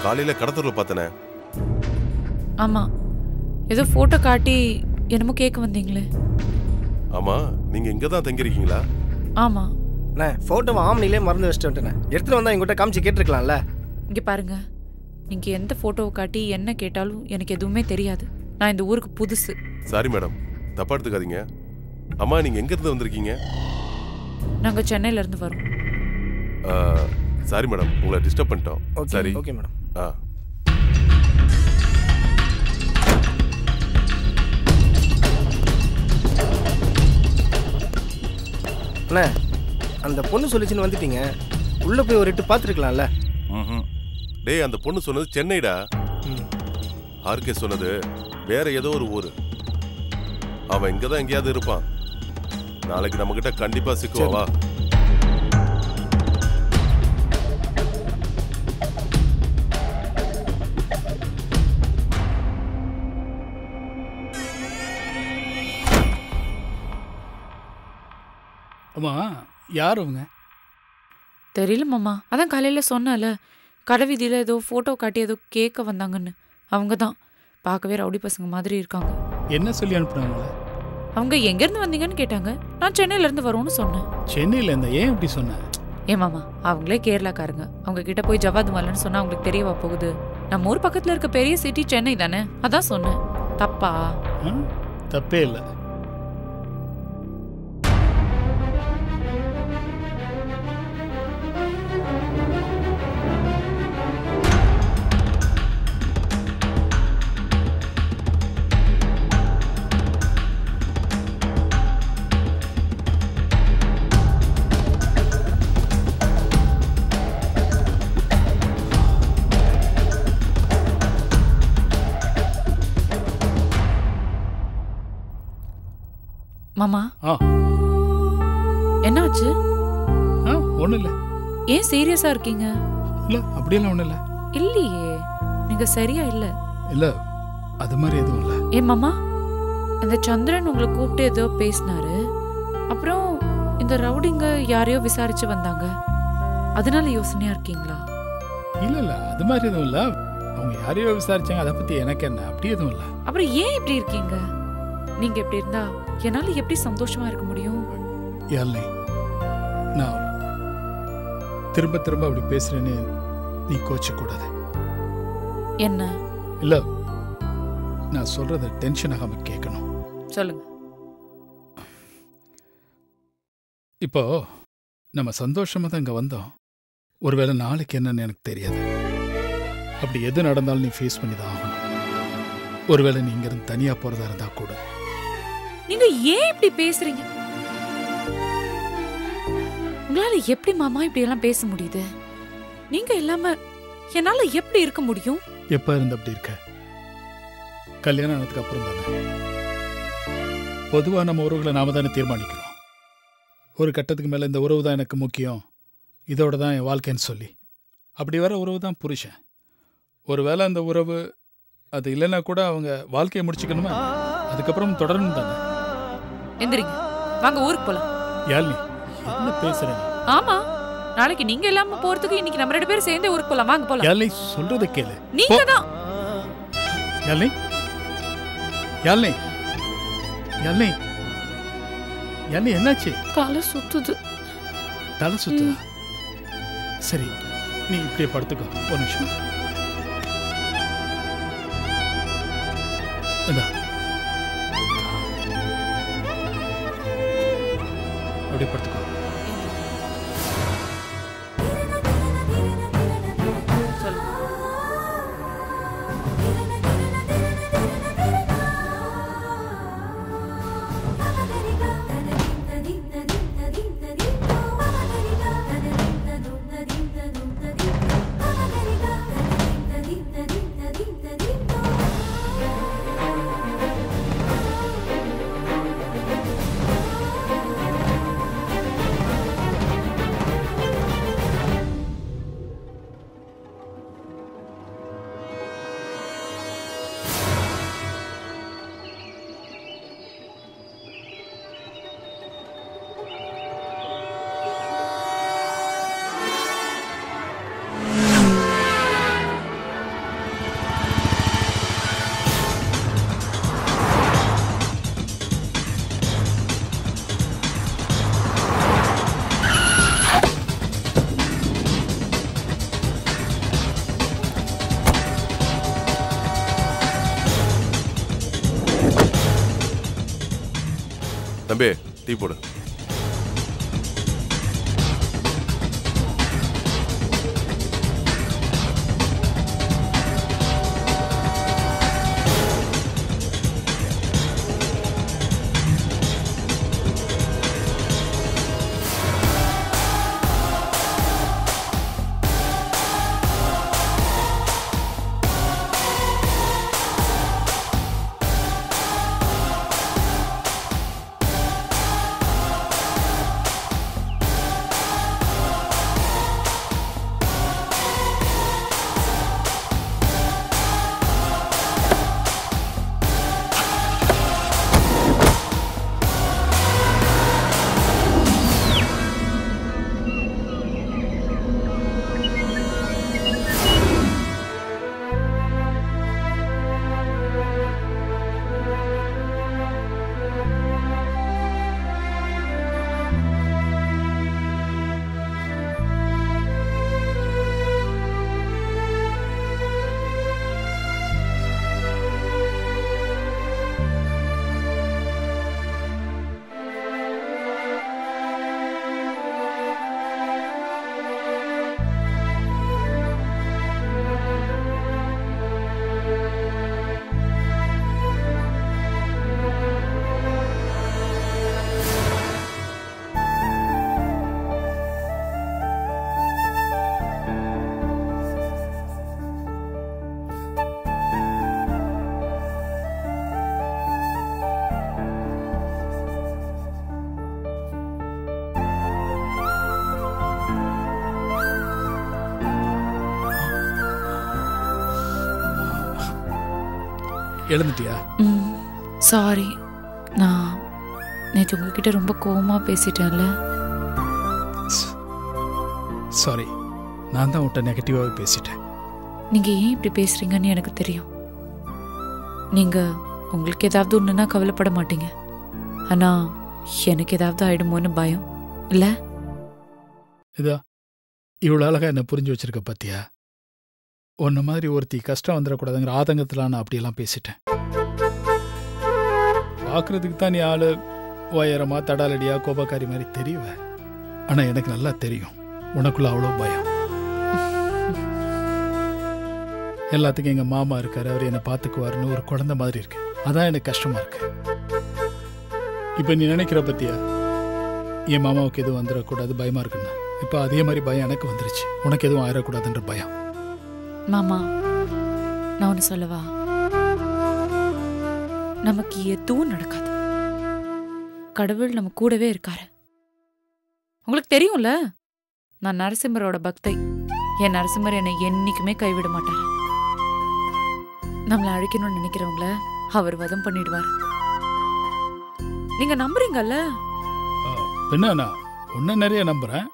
காலையில கடத்தூர்ல பார்த்தனே. ஆமா, ஏதோ போட்டோ காட்டி என்னமோ கேட்க வந்தீங்களே. ஆமா, நீங்க இங்க தான் தங்கிருக்கீங்களா? ஆமா. அண்ணே ஃபோட்டோவை ஆம்னிலே மறந்து வச்சுட்டு வந்துட்டேன். எடுத்துட்டு வந்தா எங்கிட்ட காமிச்சு கேட்டிருக்கலாம்ல. இங்க பாருங்க, நீங்க எந்த போட்டோவை காட்டி என்ன கேட்டாலும் எனக்கு எதுவுமே தெரியாது. நான் இந்த ஊருக்கு புதுசு. சாரி மேடம், தப்பா எடுத்துக்காதீங்க. அம்மா, நீங்க எங்க இருந்து வந்திருக்கீங்க? நாங்க சென்னையில இருந்து வரோம். சாரி மேடம், உங்களை டிஸ்டர்ப் பண்ணிட்டோம். சரி, ஓகே மேடம். அண்ணே, அந்த பொண்ணு சொல்லிச்சுன்னு வந்துட்டீங்க. உள்ள போய் ஒரு எட்டு பார்த்துருக்கலாம்ல. டேய், அந்த பொண்ணு சொன்னது சென்னைடா. ஆர்கே சொன்னது வேற ஏதோ ஒரு ஊரு. அவன் இங்கதான் எங்கேயாவது இருப்பான். நாளைக்கு நம்ம கிட்ட கண்டிப்பா சிக்குவா. அம்மா, யார் அவங்க? தெரியல மாமா, அதான் காலையில சொன்னல, கடை வீதியில ஏதோ போட்டோ காட்டி ஏதோ கேட்க வந்தாங்கன்னு. அவங்க தான். பார்க்கவே ரவுடி பசங்க மாதிரி இருக்காங்க. என்ன சொல்லி அனுப்புனாங்களே? அவங்க எங்க இருந்து வந்தீங்கன்னு கேட்டாங்க. நான் சென்னையில இருந்து வரோம்னு சொன்னேன். சென்னையில இருந்தா ஏன் இப்படி சொன்ன? மாமா, அவங்களே கேரளாக்காரங்க. அவங்க கிட்ட போய் ஜவாத் மல்லன்னு சொன்னா அவங்களுக்கு தெரியவா போகுது? நம்ம ஊர் பக்கத்துல இருக்க பெரிய சிட்டி சென்னை தானே, அதான் சொன்னேன். தப்பா? தப்பே இல்லை. மாமா, என்னாச்சு? ஒண்ணு இல்ல. ஏன் சீரியஸா இருக்கீங்க? இல்ல, அப்படியெல்லாம் ஒண்ணு இல்ல. இல்லையே, நீங்க சரியா இல்ல. இல்ல, அது மாதிரி எதுவும் இல்ல. மாமா, அந்த சந்திரன் உங்களை கூப்பிட்டு ஏதோ பேசினாரு. அப்புறம் இந்த ரவுடிங்க யாரையோ விசாரிச்சு வந்தாங்க. அதனால யோசனையா இருக்கீங்களா? இல்ல இல்ல, அது மாதிரி எதுவும் இல்ல. அவங்க யாரையோ விசாரிச்சாங்க, அதை பத்தி எனக்கு என்ன, அப்படி எதுவும் இல்ல. அப்புறம் ஏன் இப்படி இருக்கீங்க? நீங்க எப்படி இருந்தா என்னால எப்படி சந்தோஷமா இருக்க முடியும்? யாழ்னி, நான் திரும்ப திரும்ப அப்படி பேசுறேன்னு நீ கோச்ச கூடாது. என்ன? இல்ல, நான் சொல்றத டென்ஷன் ஆகாம கேட்கணும். சொல்லுங்க. இப்போ நம்ம சந்தோஷமா தான் இங்க வந்தோம். ஒருவேளை நாளைக்கு என்னன்னு எனக்கு தெரியாது. அப்படி எது நடந்தாலும் நீ ஃபேஸ் பண்ணி தான் ஆகணும். ஒருவேளை நீ இங்க இருந்து தனியா போறதா இருந்தா கூட. நீங்க ஏன் இப்படி பேசுறீங்க? உங்களால எப்படி மாமா இப்படி எல்லாம் பேச முடியுது? நீங்க இல்லாம என்னால எப்படி இருக்க முடியும்? எப்ப இருந்து அப்படி இருக்க? கல்யாணம் ஆனதுக்கு அப்புறம் தானே. பொதுவா நம்ம உறவுகளை நாம தானே தீர்மானிக்கிறோம். ஒரு கட்டத்துக்கு மேல இந்த உறவு தான் எனக்கு முக்கியம், இதோட தான் என் வாழ்க்கைன்னு சொல்லி அப்படி வர உறவு தான் புருஷன். ஒருவேளை அந்த உறவு அது இல்லைன்னா கூட அவங்க வாழ்க்கையை முடிச்சுக்கணுமா? அதுக்கப்புறம் தொடரணும் தானே. எந்திரிங்க, வாங்க ஊருக்கு போலாம். யாழ்னி, என்ன பேசுறேன்? ஆமா, நாளைக்கு நீங்க இல்லாம போறதுக்கு இன்னைக்கு நம்ம 2 பேரும் சேர்ந்தே ஊருக்கு போலாம். வாங்க போலாம். யாழ்னி, சொல்றத கேளு. நீங்க தான். யாழ்னி, யாழ்னி, யாழ்னி, யாழ்னி, என்னாச்சு? தலை சுத்துது. தலை சுத்துதா? சரி, நீ இப்படியே படுத்துக்கோ. ஒரு நிமிஷம். அப்படியே படுத்துக்கோ. தம்பி டீ போடு. எழுந்துட்டியா? சாரி, நான் நேற்று உங்ககிட்ட ரொம்ப கோவமா பேசிட்டேன்ல. சாரி, நான் தான் உன்கிட்ட நெகட்டிவாகவே பேசிட்டேன். நீங்க ஏன் இப்படி பேசுறீங்கன்னு எனக்கு தெரியும். நீங்க உங்களுக்கு ஏதாவது ஒண்ணுன்னா கவலைப்பட மாட்டீங்க. ஆனா எனக்கு ஏதாவது ஆயிடுமோன்னு பயம் இல்ல. இதா இவ்வளோ அழகா என்ன புரிஞ்சு வச்சிருக்க பாத்தியா? உன்ன மாதிரி ஒருத்தி கஷ்டம் வந்துடக்கூடாதுங்கிற ஆதங்கத்தில் நான் அப்படியெல்லாம் பேசிட்டேன். பார்க்கறதுக்கு தான் நீ ஆளு உயரமா தடாலடியா கோபக்காரி மாதிரி தெரியுவ. ஆனா எனக்கு நல்லா தெரியும் உனக்குள்ள அவ்வளோ பயம். எல்லாத்துக்கும் எங்க மாமா இருக்காரு, அவர் என்னை பார்த்துக்குவாருன்னு ஒரு குழந்தை மாதிரி இருக்கு. அதான் எனக்கு கஷ்டமா இருக்கு. இப்ப நீ நினைக்கிற பத்தியா என் மாமாவுக்கு எதுவும் வந்துடக்கூடாது பயமா இருக்குன்னு. இப்ப அதே மாதிரி பயம் எனக்கு வந்துருச்சு. உனக்கு எதுவும் ஆயிடக்கூடாதுன்ற பயம். மாமா, நான் ஒன்று சொல்லவா? நமக்கு எதுவும் நடக்காது. கடவுள் நம்ம கூடவே இருக்காரு. உங்களுக்கு தெரியும்ல, நான் நரசிம்மரோட பக்தை. என் நரசிம்மர் என்னை என்னைக்குமே கைவிட மாட்டாரு. நம்மளை அழிக்கணும்னு நினைக்கிறவங்கள அவர் வதம் பண்ணிடுவார். நீங்க நம்புறீங்கல்ல? பின்ன நான் உன்ன நிறைய நம்புறேன்,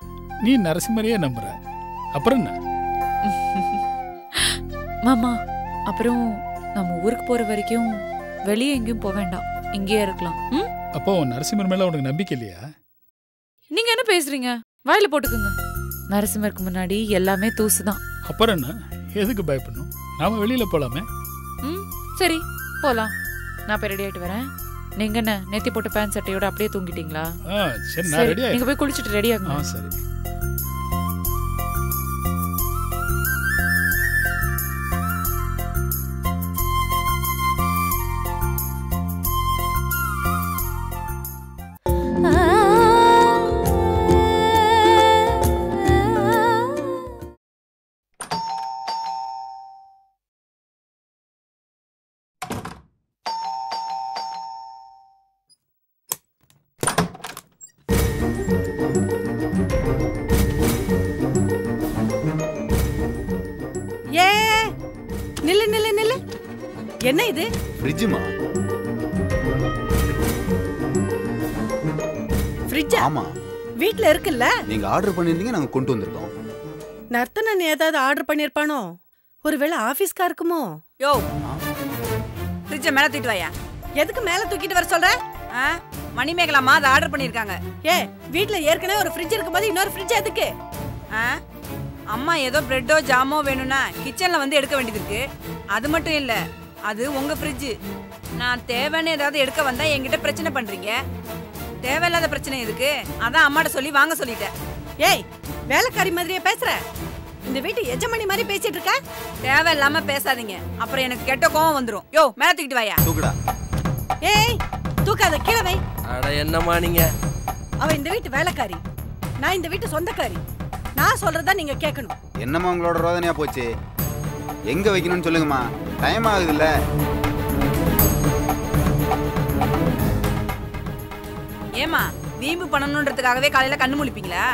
நீ நரசிம்மரையே நம்புற. அப்புறம் என்ன மாமா? அப்புறம் நம்ம ஊருக்கு போற வரைக்கும் வெளியே எங்கேயும் போக வேண்டாம், இங்கேயே இருக்கலாம். அப்போ நரசிம்மர் மேல உனக்கு நம்பிக்கை இல்லையா? நீங்க என்ன பேசுறீங்க? வாயில போட்டுக்குங்க. நரசிம்மருக்கு முன்னாடி எல்லாமே தூசுதான். அப்புறம் என்ன, எதுக்கு பயப்படணும்? நாம வெளியில போலாமே. சரி போலாம். நான் போய் ரெடி ஆயிட்டு வரேன். நீங்க என்ன நெத்தி போட்டு பேண்ட் சட்டையோட அப்படியே தூங்கிட்டீங்களா? சரி, நான் ரெடி. நீங்க போய் குளிச்சிட்டு ரெடி ஆகுங்க. சரி. நில்லு நில்லு நில்லு. என்ன இது? ஃப்ரிட்ஜுமா? ஃப்ரிட்ஜா? ஆமா. வீட்ல இருக்குல்ல? நீங்க ஆர்டர் பண்ணிருந்தீங்க, நாங்க கொண்டு வந்திருக்கோம். நர்த்தனன் ஏதாவது ஆர்டர் பண்ணிருப்பானோ? ஒருவேளை ஆபீஸ்க்கா இருக்குமோ? யோ, ஃப்ரிட்ஜை மேல தூக்கிட்டு வாயா. எதுக்கு மேல தூக்கிட்டு வர சொல்ற? மணிமேகலாமா அதை ஆர்டர் பண்ணிருக்காங்க. வீட்ல ஏற்கனவே ஒரு ஃப்ரிட்ஜ் இருக்கும்போது இன்னொரு ஃப்ரிட்ஜ் எதுக்கு? அம்மா ஏதோ பிரெட்டோ ஜாமோ வேணும்னா கிச்சன்ல வந்து எடுக்க வேண்டியது இருக்கு. அது மட்டும் இல்ல, அது உங்க ஃப்ரிட்ஜ். நான் தேவைன்னு ஏதாவது எடுக்க வந்தா என்கிட்ட பிரச்சனை பண்றீங்க. தேவையில்லாத பிரச்சனை எதுக்கு? அதான் அம்மாட்ட சொல்லி வாங்க சொல்லிட்டேன். ஏய், வேலைக்காரி மாதிரியே பேசுற? இந்த வீட்டு எஜமானி மாதிரி பேசிட்டு இருக்க? தேவையில்லாம பேசாதீங்க, அப்புறம் எனக்கு கெட்ட கோவம் வந்துரும். யோ, மேல தூக்கிட்டு வாயா. தூக்குடா. ஏய், தூக்காத, கீழே வை. அட என்னம்மா நீங்க? அவ இந்த வீட்டு வேலைக்காரி, நான் இந்த வீட்டு சொந்தக்காரி. நான் சொல்றதா நீங்க கேட்கணும். என்னம்மா உங்களோட ரோதனையா போச்சு? எங்க வைக்கணும்னு சொல்லுங்கம்மா, டைம் ஆகுதுல்ல. ஏமா, வீம்பு பண்ணணுன்றதுக்காகவே காலையில கண்ணு முழிப்பீங்களா?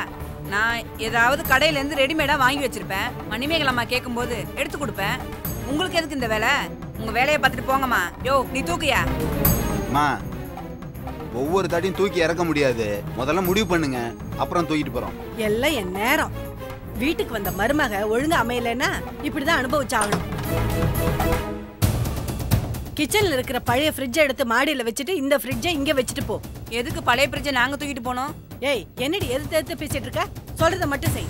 நான் ஏதாவது கடையில இருந்து ரெடிமேடா வாங்கி வச்சிருப்பேன். மணிமேகலை அம்மா கேட்கும்போது எடுத்து கொடுப்பேன். உங்களுக்கு எதுக்கு இந்த வேலை? உங்க வேலையை பார்த்துட்டு போங்கம்மா. யோ, நீ தூக்கியா? அம்மா, ஒவ்வொரு தாட்டியும் தூக்கி இறக்க முடியாது. முதல்ல முடிவு பண்ணுங்க, அப்புறம் தூக்கிட்டு போறோம். எல்லாம் என் நேரம். வீட்டுக்கு வந்த மருமக ஒழுங்கா அமையலன்னா இப்படிதான் அனுபவிச்சாகணும். கிச்சன்ல இருக்கிற பழைய ஃப்ரிட்ஜை எடுத்து மாடியில வச்சுட்டு இந்த ஃப்ரிட்ஜை இங்க வச்சுட்டு போ. எதுக்கு பழைய ஃப்ரிட்ஜை நாங்க தூக்கிட்டு போனோம்? ஏய், என்னடி எதிர்த்து எதிர்த்து பேசிட்டு இருக்க? சொல்றத மட்டும் செய்.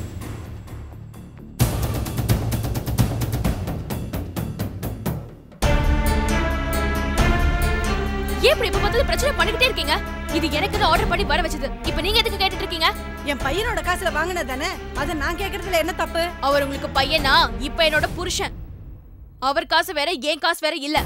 ஏன் இப்படி இப்ப பார்த்து பிரச்சனை பண்ணிக்கிட்டே இருக்கீங்க? இது எனக்கு தான் ஆர்டர் பண்ணி வர வச்சது. இப்போ நீங்க எதுக்கு கேட்டுட்டு இருக்கீங்க? என் பையனோட காசுல வாங்கினது தானே, அத நான் கேக்குறதுல என்ன தப்பு? அவர் உங்களுக்கு பையனா? இப்ப என்னோட புருஷன். அவர் காசு வேற, என் காசு வேற இல்ல.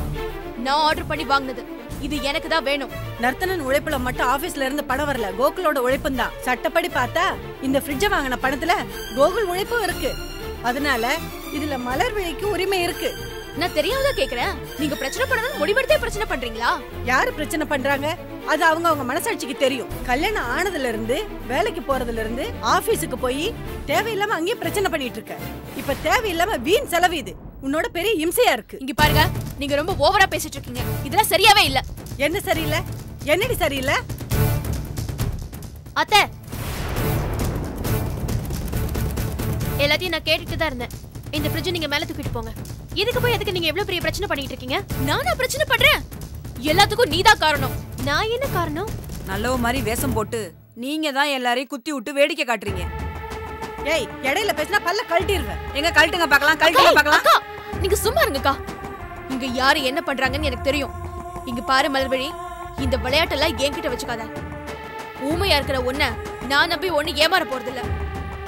நான் ஆர்டர் பண்ணி வாங்கினது. இது எனக்கு தான் வேணும். நர்த்தனன் உழைப்புல மட்டும் ஆபீஸ்ல இருந்து பணம் வரல, கோகுலோட உழைப்பும் தான். சட்டப்படி பார்த்தா இந்த ஃப்ரிட்ஜை வாங்கின பணத்துல கோகுல் உழைப்பும் இருக்கு. அதனால இதுல மலர் விழிக்கு உரிமை இருக்கு. நான் தெரியாமதான் கேக்குறேன். நீங்க பிரச்சனை பண்ணணும் முடிவெடுத்தே பிரச்சனை பண்றீங்களா? யாரு பிரச்சனை பண்றாங்க? அது அவங்க மனசாட்சிக்கு தெரியும். கல்யாணம் ஆனதுல இருந்து, வேலைக்கு போறதுல இருந்து, ஆபீஸுக்கு போய் தேவையில்லாம அங்கேயே பிரச்சனை பண்ணிட்டு இருக்க. இப்ப தேவையில்லாம வீண் செலவு. இது உன்னோட பெரிய இம்சையா இருக்கு. இங்க பாருங்க, நீங்க ரொம்ப ஓவரா பேசிட்டு இருக்கீங்க. இதெல்லாம் சரியாவே இல்ல. என்ன சரியில்லை? என்னடி சரியில்லை? அத்தை, எல்லாத்தையும் நான் கேட்டுட்டு தான் இருந்தேன். இந்த ஃப்ரிட்ஜ் நீங்க மேல தூக்கிட்டு போங்க. இதுக்கு போய் எதுக்கு நீங்க எவ்வளவு பெரிய பிரச்சனை பண்ணிட்டு இருக்கீங்க? நானா பிரச்சனை பண்றேன்? எல்லாத்துக்கும் நீதான் காரணம். நான் என்ன காரணம்? நல்லவ மாதிரி வேஷம் போட்டு நீங்க தான் எல்லாரையும் குத்தி விட்டு வேடிக்கை காட்டுறீங்க. ஏய், இடையில பேசினா பல்ல கழட்டிடுவேன். எங்க கழட்டுங்க பார்க்கலாம், கழட்டுங்க பார்க்கலாம். அக்கா, நீங்க சும்மா இருங்கக்கா. இங்க யாரு என்ன பண்றாங்கன்னு எனக்கு தெரியும். இங்க பாரு மலர்விழி, இந்த விளையாட்டெல்லாம் என்கிட்ட வச்சுக்காத. ஊமையா இருக்கிற ஒன்ன நான் நம்பி ஒண்ணு ஏமாற போறது இல்ல.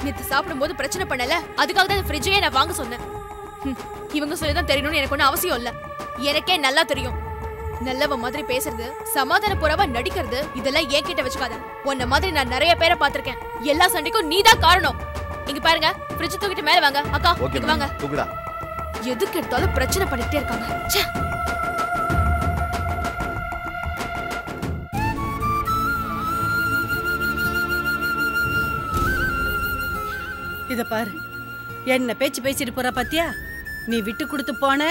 நேத்து சாப்பிடும்போது பிரச்சனை பண்ணல, அதுக்காக தான் ஃப்ரிட்ஜையே நான் வாங்க சொன்னேன். இவங்க சொல்லிதான் தெரியணும்னு எனக்கு ஒன்னும் அவசியம் இல்ல. எனக்கே நல்லா தெரியும். நல்லவ மாதிரி பேசுறது, சமாதான புறவா நடிக்கிறது, இதெல்லாம் என்கிட்ட வச்சுக்காத. உன்ன மாதிரி நான் நிறைய பேரை பாத்திருக்கேன். எல்லா சண்டைக்கும் நீதான் காரணம். இங்க பாருங்க, ஃப்ரிட்ஜ் தூக்கிட்டு மேல வாங்க. அக்கா, இங்க வாங்க. தூக்குடா. எதுக்கு எடுத்தாலும் பிரச்சனை பண்ணிட்டே இருக்காங்க. ச்சே. இத பாரு, என்ன பேச்சு பேசிட்டு போற பாத்தியா? நீ விட்டு கொடுத்து போன,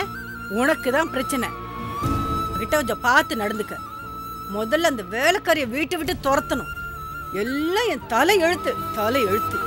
உனக்கு தான் பிரச்சனை. கிட்ட கொஞ்சம் பார்த்து நடந்துக்க. முதல்ல அந்த வேலைக்காரிய வீட்டை விட்டு துரத்தணும். எல்லாம் என் தலை எழுத்து, தலை எழுத்து.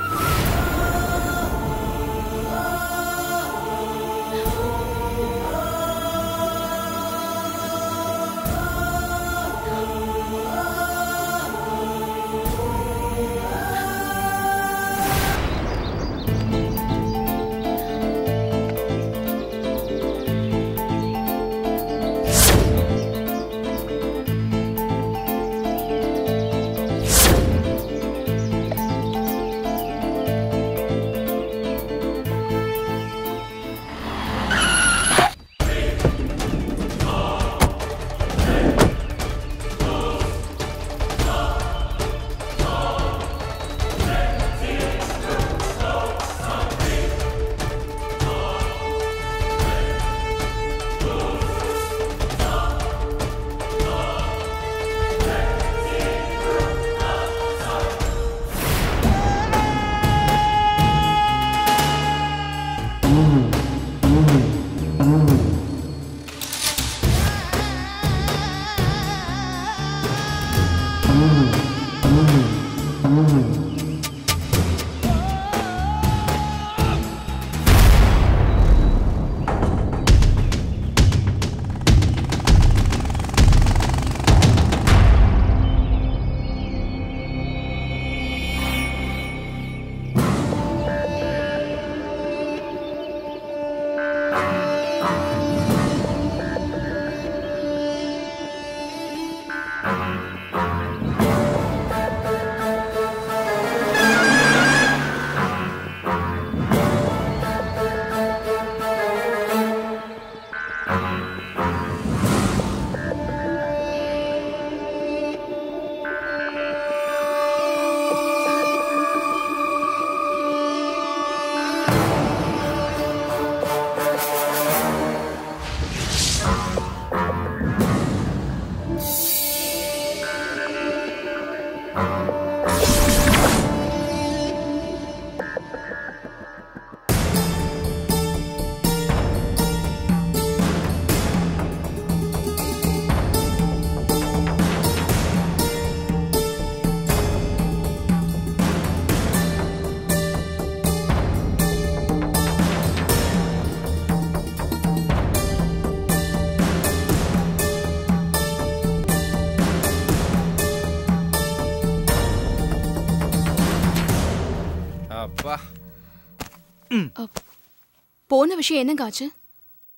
போன விஷயம் என்னங்க ஆச்சு?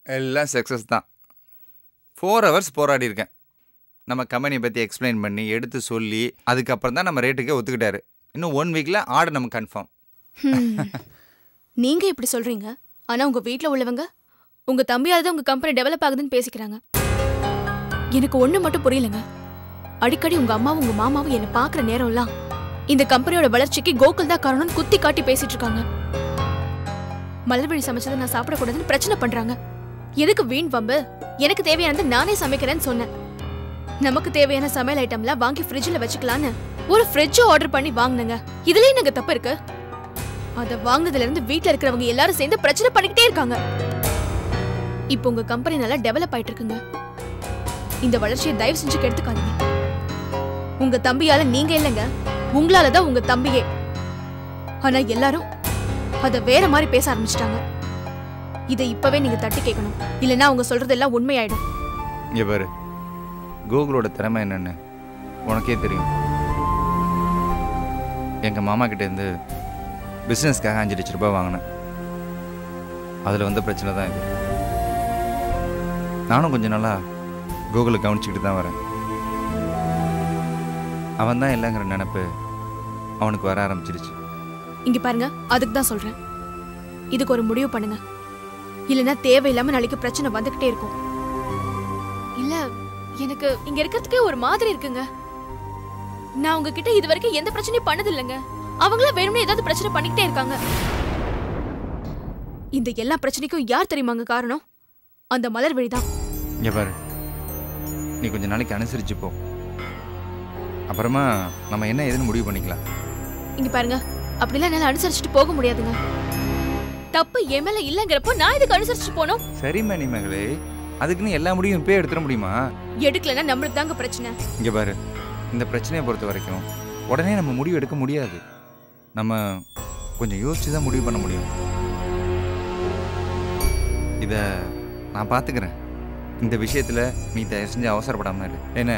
எல்லாம் சக்ஸஸ் தான். 4 hours போராடி இருக்கேன். நம்ம கம்பெனியை பற்றி எக்ஸ்பிளைன் பண்ணி எடுத்து சொல்லி அதுக்கப்புறம் தான் நம்ம ரேட்டுக்கே ஒத்துக்கிட்டாரு. இன்னும் 1 weekல ஆர்டர் நம்ம கன்ஃபார்ம். நீங்க இப்படி சொல்றீங்க, ஆனா உங்க வீட்ல உள்ளவங்க உங்க தம்பியால தான் உங்க கம்பெனி டெவலப் ஆகுதுன்னு பேசிக்கிறாங்க. எனக்கு ஒண்ணு மட்டும் புரியலங்க. அடிக்கடி உங்க அம்மாவும் உங்க மாமாவும் என்ன பாக்குற நேரம்லாம் இந்த கம்பெனியோட வளர்ச்சிக்கு கோகுல் தான் காரணம்னு குத்தி காட்டி பேசிட்டு இருக்காங்க. மலர்விழி சமைச்சதை நான் சாப்பிடக்கூடாதுன்னு பிரச்சனை பண்றாங்க. எதுக்கு வீண் வம்பு? எனக்கு தேவையானது நானே சமைக்கிறேன்னு சொன்னேன். நமக்கு தேவையான சமையல் ஐட்டம்லாம் வாங்கி ஃப்ரிட்ஜில் வச்சுக்கலான்னு ஒரு ஃப்ரிட்ஜ் ஆர்டர் பண்ணி வாங்கினங்க. இதுலயே எனக்கு தப்பு இருக்கு. அதை வாங்கினதுல இருந்து வீட்டுல இருக்கிறவங்க எல்லாரும் சேர்ந்து பிரச்சனை பண்ணிக்கிட்டே இருக்காங்க. இப்போ உங்க கம்பெனி நல்லா டெவலப் ஆயிட்டு இருக்குங்க. இந்த வளர்ச்சியை தயவு செஞ்சு கெடுத்துக்காதீங்க. உங்க தம்பியால நீங்க இல்லைங்க, உங்களாலதான் உங்க தம்பியே. ஆனா எல்லாரும் அத வேற மாதிரி பேச ஆரம்பிச்சிட்டாங்க. இதை இப்பவே நீங்க தட்டி கேட்கணும், இல்லைன்னா அவங்க சொல்றதெல்லாம் உண்மையாயிடும். இங்க பாரு, கோகுலோட திறமை என்னன்னு உனக்கே தெரியும். எங்க மாமா கிட்ட இருந்து பிசினஸ்க்காக 5 லட்ச ரூபாய் வாங்கினேன். அதுல வந்த பிரச்சனை தான் இது. நானும் கொஞ்ச நாளா கோகுலை கவனிச்சுக்கிட்டு தான் வரேன். அவன் தான் இல்லைங்கிற நினைப்பு அவனுக்கு வர ஆரம்பிச்சிருச்சு. இங்க பாருங்க, அதுக்கு தான் சொல்றேன், இதுக்கு ஒரு முடிவு பண்ணுங்க. இல்லைன்னா தேவையில்லாம நாளைக்கு பிரச்சனை வந்துகிட்டே இருக்கும். இல்ல, எனக்கு இங்க இருக்கிறதுக்கே ஒரு மாதிரி இருக்குங்க. நான் உங்ககிட்ட இது வரைக்கும் எந்த பிரச்சனையும் பண்ணது இல்லைங்க. அவங்கள வேணும்னே ஏதாவது பிரச்சனை பண்ணிக்கிட்டே இருக்காங்க. இந்த எல்லா பிரச்சனைக்கும் யார் தெரியுமாங்க காரணம்? அந்த மலர்விழி தான். இங்க பாரு, நீ கொஞ்ச நாளைக்கு அனுசரிச்சு போ. அப்புறமா நம்ம என்ன ஏதுன்னு முடிவு பண்ணிக்கலாம். இங்க பாருங்க, அப்படிலாம் என்னால அனுசரிச்சுட்டு போக முடியாதுங்க. தப்பு என் மேல இல்லங்கிறப்போ நான் இதுக்கு அனுசரிச்சு போனோம். சரி மணி மகளே, அதுக்குன்னு எல்லா முடிவும் இப்பயே எடுத்துட முடியுமா? எடுக்கலன்னா நம்மளுக்கு தாங்க பிரச்சனை. இங்க பாரு, இந்த பிரச்சனையை பொறுத்த வரைக்கும் உடனே நம்ம முடிவு எடுக்க முடியாது. நம்ம கொஞ்சம் யோசிச்சு தான் முடிவு பண்ண முடியும். இதை நான் பார்த்துக்கிறேன். இந்த விஷயத்துல நீ தயவு செஞ்சு அவசரப்படாம இரு. என்ன?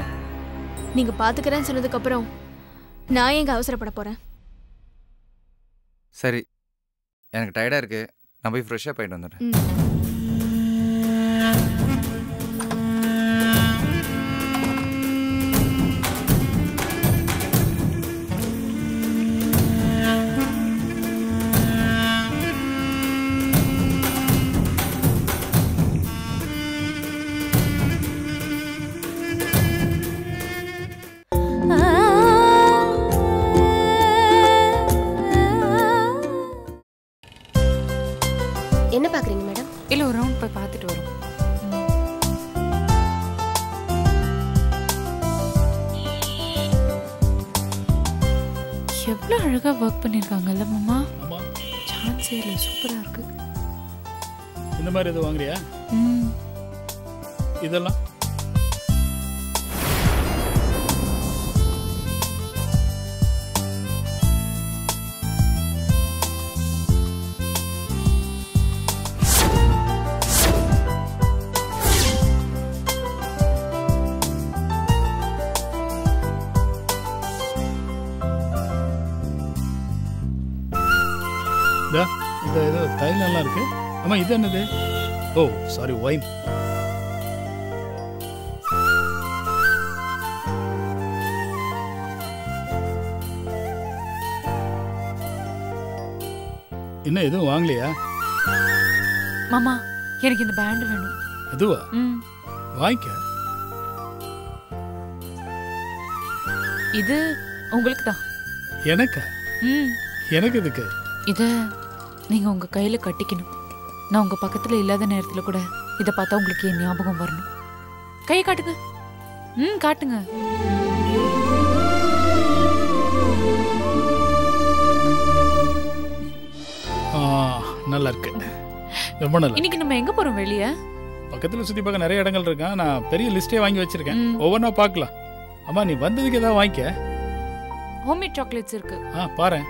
நீங்க பாத்துக்கிறேன்னு சொன்னதுக்கு அப்புறம் நான் எங்க அவசரப்பட போறேன்? சரி, எனக்கு டயர்டா இருக்கு, நான் போய் ஃப்ரெஷ்ஷாக போயிட்டு வந்துடுறேன். என்ன பாக்குறீங்க மேடம்? இல்ல, ஒரு ரவுண்ட் போய் பார்த்துட்டு வரோம். எவ்வளவு அழகா ஒர்க் பண்ணிருக்காங்கல்ல மாமா. சான்ஸே இல்ல, சூப்பரா இருக்கு. இந்த மாதிரி எதுவும் வாங்குறியா? இதெல்லாம் இந்த ஏதோ தைலெல்லாம் இருக்கு. ஆமா, இது என்னது? ஓ சாரி, ஒயின். இன்னும் எதுவும் வாங்கலையா? மாமா, எனக்கு இந்த பேண்ட் வேணும். அதுவா? வாங்கிக்க. இது உங்களுக்கு தான். எனக்கா? எனக்கு எதுக்கு? இத நீங்க உங்க கையில கட்டிக்கணும். நான் உங்க பக்கத்துல இல்லாத நேரத்துல கூட இத பார்த்தா உங்களுக்கு என் ஞாபகம் வரணும். கையை காட்டுங்க. காட்டுங்க. நல்லா இருக்கு, ரொம்ப நல்லா. இன்னைக்கு நம்ம எங்க போறோம்? வெளிய பக்கத்துல சுத்தி பார்க்க நிறைய இடங்கள் இருக்கா. நான் பெரிய லிஸ்டே வாங்கி வச்சிருக்கேன், ஒவ்வொன்றா பார்க்கலாம். அம்மா, நீ வந்ததுக்கு ஏதாவது வாங்கிக்க. ஹோம்மேட் சாக்லேட்ஸ் இருக்கு. பாரு.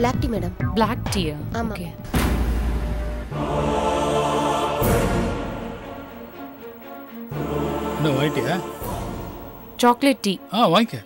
Black tea madam. பிளாக் டீயா? ஆமா. ஓகே. என்ன வாங்கிட்டியா? Chocolate tea. வாங்கிக்க.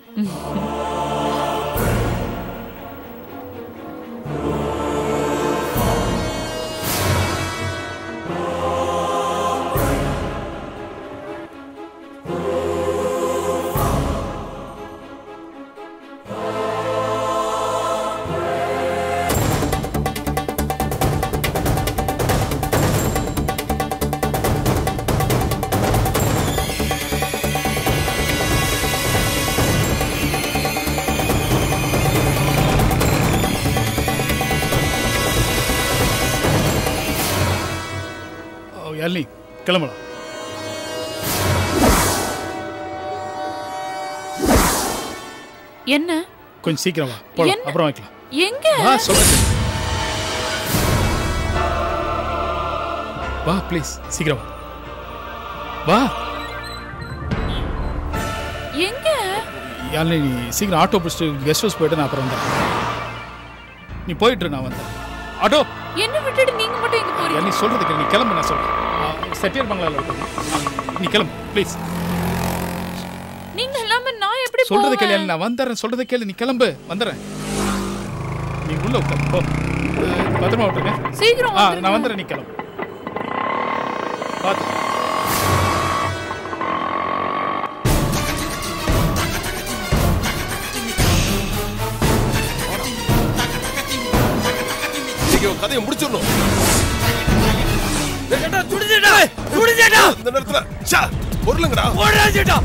யாழினி கிளம்பலாம். என்ன? கொஞ்சம் சீக்கிரம் வா, போலாம். அப்புறம் வைக்கலாம். எங்க? சொல்லுங்க. வா ப்ளீஸ், சீக்கிரம் வா. எங்க? யாழினி நீ சீக்கிரம் ஆட்டோ பிடிச்சிட்டு கெஸ்ட் ஹவுஸ் போயிட்டு நான் அப்புறம் வந்துடுறேன். நீ போயிட்டு நான் வந்தேன். ஆட்டோ. என்ன விட்டுட்டு நீங்க மட்டும் எங்க போறீங்க? யாழினி சொல்றதுக்கு நீ கிளம்பு, நான் சொல்றேன். செட்டியர் பங்களால நீ கிளம்பு ப்ளீஸ். நீங்க எல்லாமே நான் எப்படி போவேன்? சொல்றது கேளு, நான் வந்துறேன். சொல்றது கேளு, நீ கிளம்பு. வந்துறேன். நீ உள்ள உட்கார் போ. பத்திரமா விட்டுருங்க. சீக்கிரம் வந்துருங்க. நான் வந்துறேன், நீ கிளம்பு. பாத்து. கதையை முடிச்சிடணும். துடிச்சேடா, துடிச்சேடா. இந்த நேரத்துல பொருளுங்கடா. ஓடுடா.